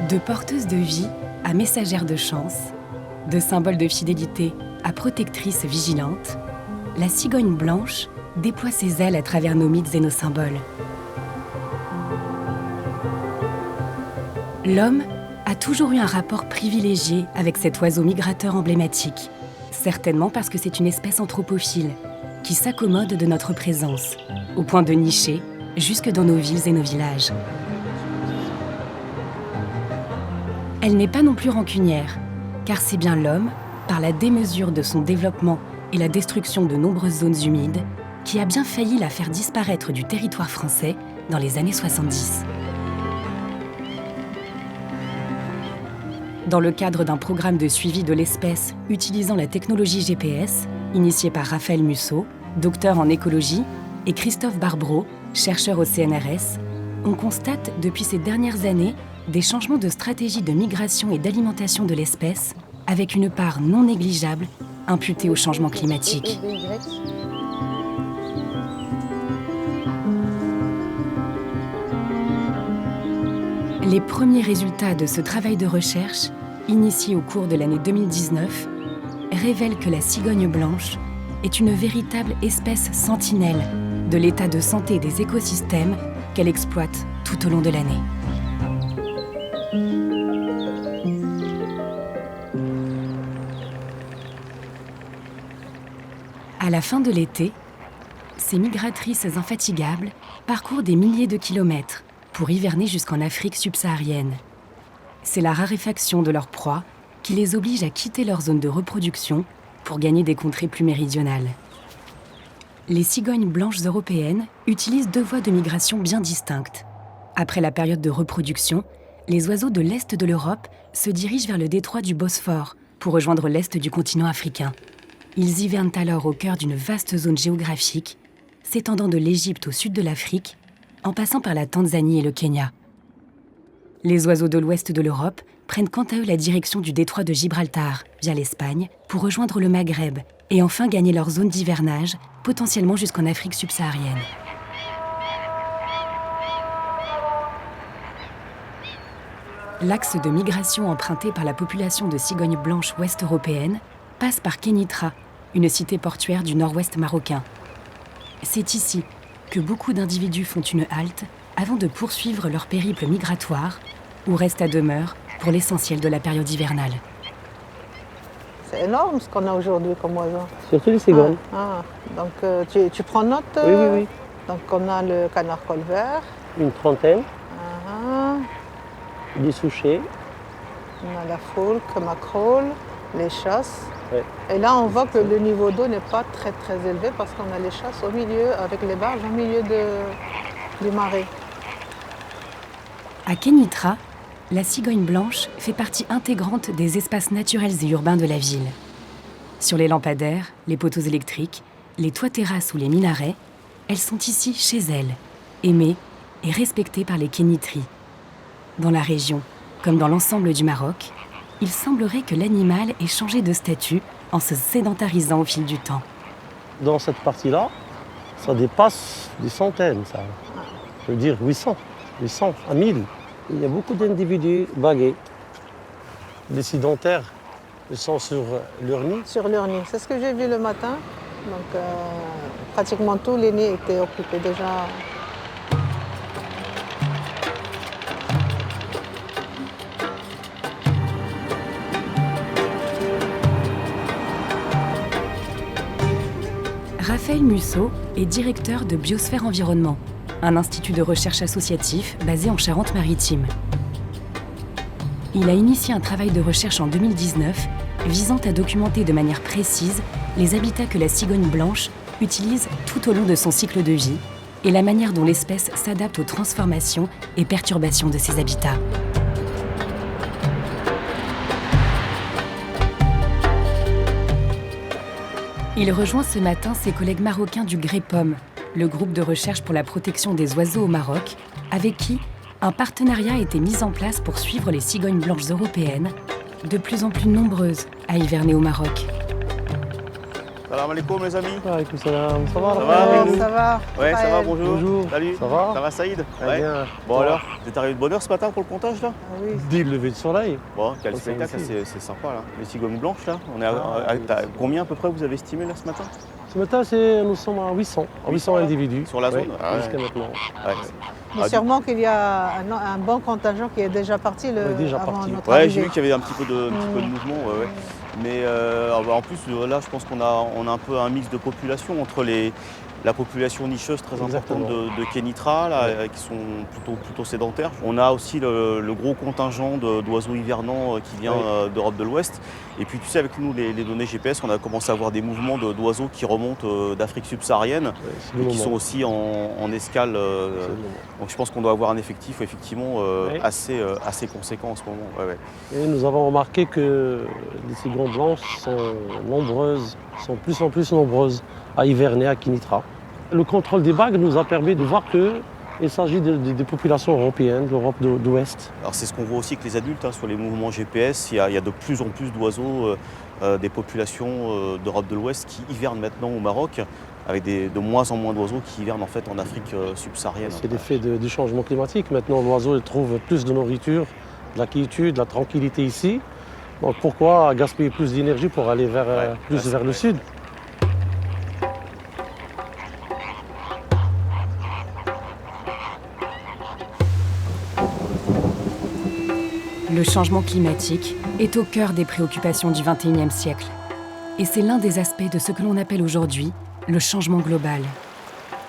De porteuse de vie à messagère de chance, de symbole de fidélité à protectrice vigilante, la cigogne blanche déploie ses ailes à travers nos mythes et nos symboles. L'homme a toujours eu un rapport privilégié avec cet oiseau migrateur emblématique, certainement parce que c'est une espèce anthropophile qui s'accommode de notre présence, au point de nicher jusque dans nos villes et nos villages. Elle n'est pas non plus rancunière, car c'est bien l'homme, par la démesure de son développement et la destruction de nombreuses zones humides, qui a bien failli la faire disparaître du territoire français dans les années 70. Dans le cadre d'un programme de suivi de l'espèce utilisant la technologie GPS, initié par Raphaël Musso, docteur en écologie, et Christophe Barbreau, chercheur au CNRS, on constate depuis ces dernières années des changements de stratégie de migration et d'alimentation de l'espèce, avec une part non négligeable imputée au changement climatique. Les premiers résultats de ce travail de recherche, initié au cours de l'année 2019, révèlent que la cigogne blanche est une véritable espèce sentinelle de l'état de santé des écosystèmes qu'elle exploite tout au long de l'année. À la fin de l'été, ces migratrices infatigables parcourent des milliers de kilomètres pour hiverner jusqu'en Afrique subsaharienne. C'est la raréfaction de leur proie qui les oblige à quitter leur zone de reproduction pour gagner des contrées plus méridionales. Les cigognes blanches européennes utilisent deux voies de migration bien distinctes. Après la période de reproduction, les oiseaux de l'Est de l'Europe se dirigent vers le détroit du Bosphore pour rejoindre l'Est du continent africain. Ils hivernent alors au cœur d'une vaste zone géographique, s'étendant de l'Égypte au sud de l'Afrique, en passant par la Tanzanie et le Kenya. Les oiseaux de l'ouest de l'Europe prennent quant à eux la direction du détroit de Gibraltar, via l'Espagne, pour rejoindre le Maghreb et enfin gagner leur zone d'hivernage, potentiellement jusqu'en Afrique subsaharienne. L'axe de migration emprunté par la population de cigognes blanches ouest-européennes passe par Kénitra, une cité portuaire du nord-ouest marocain. C'est ici que beaucoup d'individus font une halte avant de poursuivre leur périple migratoire ou restent à demeure pour l'essentiel de la période hivernale. C'est énorme ce qu'on a aujourd'hui comme oiseau. Surtout les cigognes. Donc tu prends note Oui. Donc on a le canard colvert. Une trentaine. Des souchets. On a la foulque, macrole, les chasses. Ouais. Et là, on voit que le niveau d'eau n'est pas très élevé parce qu'on a les chasses au milieu, avec les barges au milieu du marais. À Kénitra, la cigogne blanche fait partie intégrante des espaces naturels et urbains de la ville. Sur les lampadaires, les poteaux électriques, les toits-terrasses ou les minarets, elles sont ici chez elles, aimées et respectées par les Kénitris. Dans la région, comme dans l'ensemble du Maroc, il semblerait que l'animal ait changé de statut en se sédentarisant au fil du temps. Dans cette partie-là, ça dépasse des centaines, ça. Je veux dire 800 à 1000. Il y a beaucoup d'individus vagués. Les sédentaires, ils sont sur leur nid. Sur leur nid, c'est ce que j'ai vu le matin. Donc pratiquement tous les nids étaient occupés déjà. Raphaël Musso est directeur de Biosphère Environnement, un institut de recherche associatif basé en Charente-Maritime. Il a initié un travail de recherche en 2019 visant à documenter de manière précise les habitats que la cigogne blanche utilise tout au long de son cycle de vie et la manière dont l'espèce s'adapte aux transformations et perturbations de ces habitats. Il rejoint ce matin ses collègues marocains du GREPOM, le groupe de recherche pour la protection des oiseaux au Maroc, avec qui un partenariat a été mis en place pour suivre les cigognes blanches européennes, de plus en plus nombreuses à hiverner au Maroc. Salam alaikum les amis. Alaykoum salam. Ça va? Ça va avec vous? Ça va. Ouais, ça va, Raphaël. bonjour. Bonjour. Salut. Ça va? Ça va Saïd? Très bien. Bon Ça va? alors, vous êtes arrivé de bonne heure ce matin pour le comptage là? Ah oui. Dès le lever du soleil. Bon, quel Ouais, spectacle, c'est c'est sympa là. Les cigognes blanches là, on est à, Ah, oui, c'est- combien à peu près vous avez estimé là ce matin? Ce matin, nous sommes à 800. 800 là individus. Sur la zone? Ouais, Ah ouais. jusqu'à maintenant. Ouais. Mais Ah, sûrement qu'il y a un bon contingent qui est déjà parti déjà avant parti. notre Ouais, arrivée. j'ai vu qu'il y avait un petit peu de mouvement. Ouais, ouais. Mais en plus, là, je pense qu'on a un peu un mix de population entre la population nicheuse très importante de Kénitra, là, qui sont plutôt sédentaires. On a aussi le gros contingent d'oiseaux hivernants qui vient d'Europe de l'Ouest. Et puis, tu sais, avec nous, les données GPS, on a commencé à avoir des mouvements d'oiseaux qui remontent d'Afrique subsaharienne Ouais, c'est le et qui moment. sont aussi en escale. C'est le moment. Donc, je pense qu'on doit avoir un effectif, effectivement, Ouais. assez conséquent en ce moment. Ouais, ouais. Et nous avons remarqué que les cigognes blanches sont nombreuses, sont plus en plus nombreuses à hiverner à Kénitra. Le contrôle des bagues nous a permis de voir qu'il s'agit des populations européennes, de l'Europe de l'Ouest. Alors c'est ce qu'on voit aussi avec les adultes sur les mouvements GPS. Il y a de plus en plus d'oiseaux des populations d'Europe de l'Ouest qui hivernent maintenant au Maroc, avec de moins en moins d'oiseaux qui hivernent en fait en Afrique subsaharienne. C'est l'effet du changement climatique. Maintenant, l'oiseau il trouve plus de nourriture, de la quiétude, de la tranquillité ici. Donc pourquoi gaspiller plus d'énergie pour aller vers le vrai. sud? Le changement climatique est au cœur des préoccupations du XXIe siècle. Et c'est l'un des aspects de ce que l'on appelle aujourd'hui le changement global.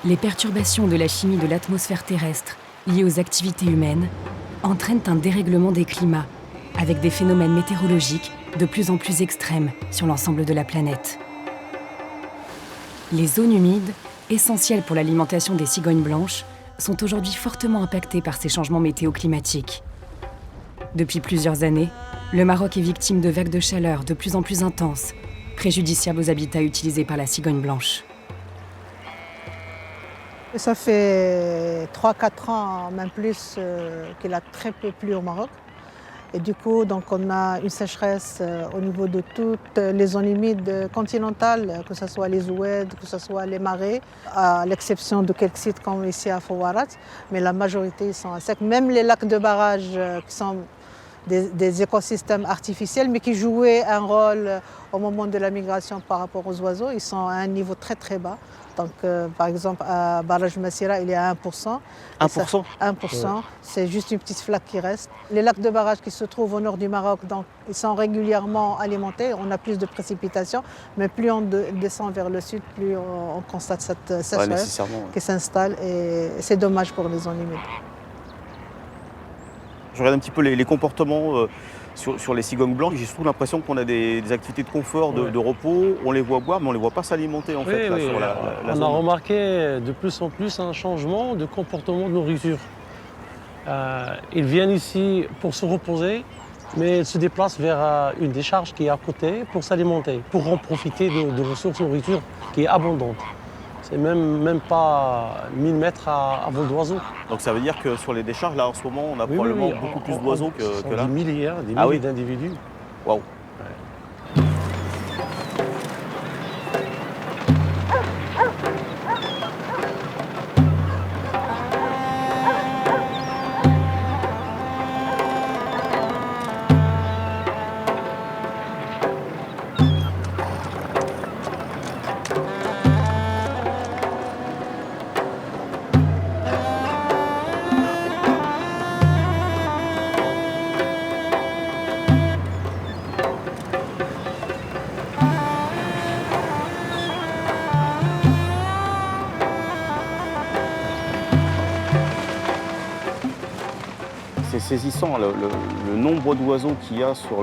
Les perturbations de la chimie de l'atmosphère terrestre liées aux activités humaines entraînent un dérèglement des climats, avec des phénomènes météorologiques de plus en plus extrêmes sur l'ensemble de la planète. Les zones humides, essentielles pour l'alimentation des cigognes blanches, sont aujourd'hui fortement impactées par ces changements météo-climatiques. Depuis plusieurs années, le Maroc est victime de vagues de chaleur de plus en plus intenses, préjudiciables aux habitats utilisés par la cigogne blanche. Ça fait 3-4 ans, même plus, qu'il a très peu plu au Maroc. Et du coup, donc, on a une sécheresse au niveau de toutes les zones humides continentales, que ce soit les oueds, que ce soit les marais, à l'exception de quelques sites comme ici à Fouarat. Mais la majorité ils sont à sec. Même les lacs de barrage qui sont des écosystèmes artificiels, mais qui jouaient un rôle au moment de la migration par rapport aux oiseaux, ils sont à un niveau très très bas. Donc, par exemple, à Barrage Massira, il est à 1%. 1%? 1%, c'est juste une petite flaque qui reste. Les lacs de barrage qui se trouvent au nord du Maroc, donc, ils sont régulièrement alimentés. On a plus de précipitations, mais plus on descend vers le sud, plus on constate cette sécheresse Nécessairement. qui s'installe. Et c'est dommage pour les zones humides. Je regarde un petit peu les comportements sur les cigognes blanches. J'ai surtout l'impression qu'on a des activités de confort, de repos. On les voit boire, mais on ne les voit pas s'alimenter en fait, là, sur la on zone. a remarqué de plus en plus un changement de comportement de nourriture. Ils viennent ici pour se reposer, mais ils se déplacent vers une décharge qui est à côté pour s'alimenter, pour en profiter de ressources nourriture qui est abondante. C'est même pas 1000 mètres à vol d'oiseau. Donc ça veut dire que sur les décharges, là en ce moment, on a probablement beaucoup plus d'oiseaux que là. Des milliers Ah oui. d'individus. Waouh. C'est saisissant le nombre d'oiseaux qu'il y a sur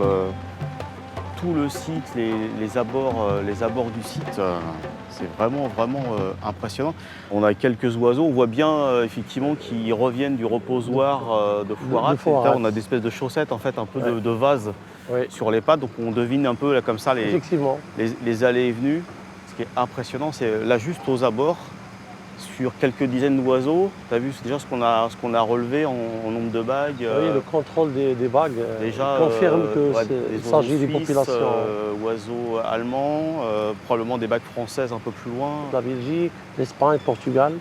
tout le site, les abords du site. C'est vraiment impressionnant. On a quelques oiseaux, on voit bien effectivement qu'ils reviennent du reposoir de Fouarat. De Fouarat. Là, on a des espèces de chaussettes, en fait, un peu de vase Oui. sur les pattes. Donc on devine un peu là, comme ça Effectivement. les allées et venues. qui est impressionnant, c'est là juste aux abords, sur quelques dizaines d'oiseaux. Tu as vu déjà ce qu'on a relevé en nombre de bagues. Oui, le contrôle des bagues Déjà, confirme des qu'il s'agit des oiseaux suisses, populations oiseaux allemands, probablement des bagues françaises un peu plus loin. de la Belgique, l'Espagne, le Portugal.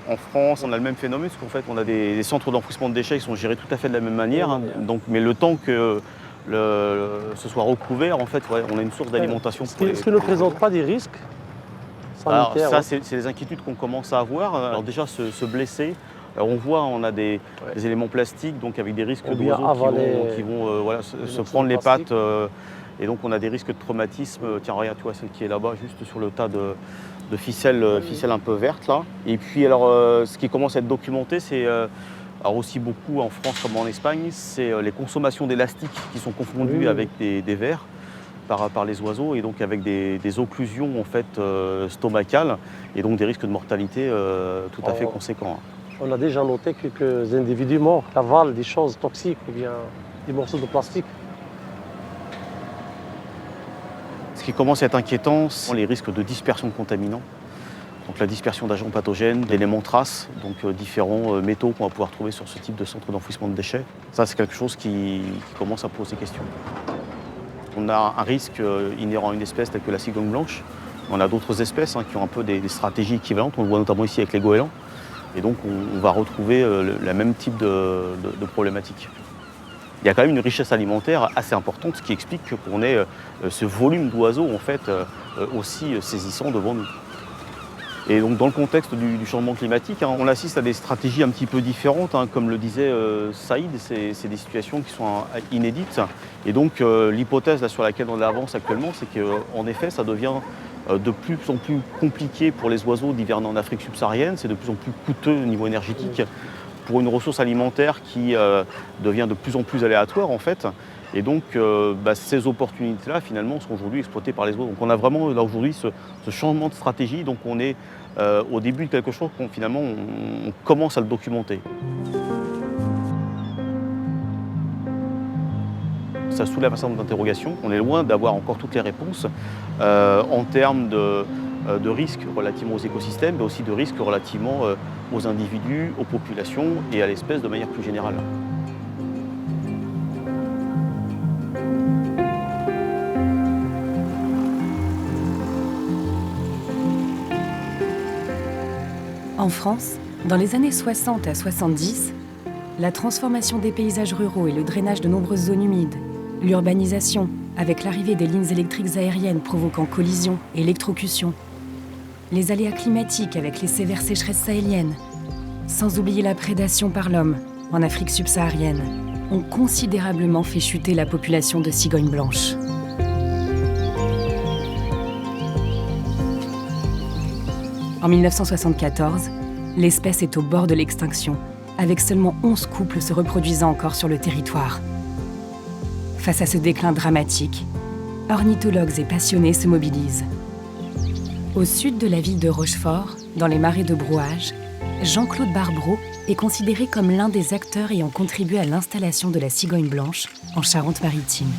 En France, on a le même phénomène, parce qu'en fait, on a des centres d'enfouissement de déchets qui sont gérés tout à fait de la même manière. Hein. Donc, mais le temps que ce soit recouvert, en fait, on a une source d'alimentation. Ce qui ne présente pas des risques Alors, sanitaires. ça, c'est les inquiétudes qu'on commence à avoir. Alors déjà, se blesser. Alors, on voit, on a des éléments plastiques, donc avec des risques Ou bien d'oiseaux avaler qui vont se morceaux prendre de les plastique. pattes. Et donc, on a des risques de traumatisme. Tiens, regarde, tu vois, celle qui est là-bas, juste sur le tas de ficelles un peu vertes, là. Et puis, alors, ce qui commence à être documenté, c'est... alors aussi beaucoup en France comme en Espagne, c'est les consommations d'élastiques qui sont confondues avec des vers par les oiseaux et donc avec des occlusions en fait, stomacales et donc des risques de mortalité tout à fait conséquents. On a déjà noté quelques individus morts qui avalent des choses toxiques ou bien des morceaux de plastique. Ce qui commence à être inquiétant, ce sont les risques de dispersion de contaminants. Donc la dispersion d'agents pathogènes, d'éléments traces, donc différents métaux qu'on va pouvoir trouver sur ce type de centre d'enfouissement de déchets. Ça, c'est quelque chose qui commence à poser question. On a un risque inhérent à une espèce telle que la cigogne blanche. On a d'autres espèces qui ont un peu des stratégies équivalentes. On le voit notamment ici avec les goélands. Et donc, on va retrouver le même type de problématique. Il y a quand même une richesse alimentaire assez importante, ce qui explique qu'on ait ce volume d'oiseaux en fait, aussi saisissant devant nous. Et donc dans le contexte du changement climatique, on assiste à des stratégies un petit peu différentes. Comme le disait Saïd, c'est des situations qui sont inédites. Et donc l'hypothèse sur laquelle on avance actuellement, c'est qu'en effet, ça devient de plus en plus compliqué pour les oiseaux d'hiverner en Afrique subsaharienne. C'est de plus en plus coûteux au niveau énergétique pour une ressource alimentaire qui devient de plus en plus aléatoire en fait. Et donc ces opportunités-là finalement sont aujourd'hui exploitées par les oiseaux. Donc on a vraiment là aujourd'hui ce changement de stratégie. Donc on est au début de quelque chose qu'on finalement on commence à le documenter. Ça soulève un certain nombre d'interrogations. On est loin d'avoir encore toutes les réponses en termes de risques relativement aux écosystèmes, mais aussi de risques relativement aux individus, aux populations et à l'espèce de manière plus générale. En France, dans les années 60 à 70, la transformation des paysages ruraux et le drainage de nombreuses zones humides, l'urbanisation avec l'arrivée des lignes électriques aériennes provoquant collisions et électrocutions, les aléas climatiques avec les sévères sécheresses sahéliennes, sans oublier la prédation par l'homme en Afrique subsaharienne, ont considérablement fait chuter la population de cigognes blanches. En 1974, l'espèce est au bord de l'extinction, avec seulement 11 couples se reproduisant encore sur le territoire. Face à ce déclin dramatique, ornithologues et passionnés se mobilisent. Au sud de la ville de Rochefort, dans les marais de Brouage, Jean-Claude Barbreau est considéré comme l'un des acteurs ayant contribué à l'installation de la cigogne blanche en Charente-Maritime.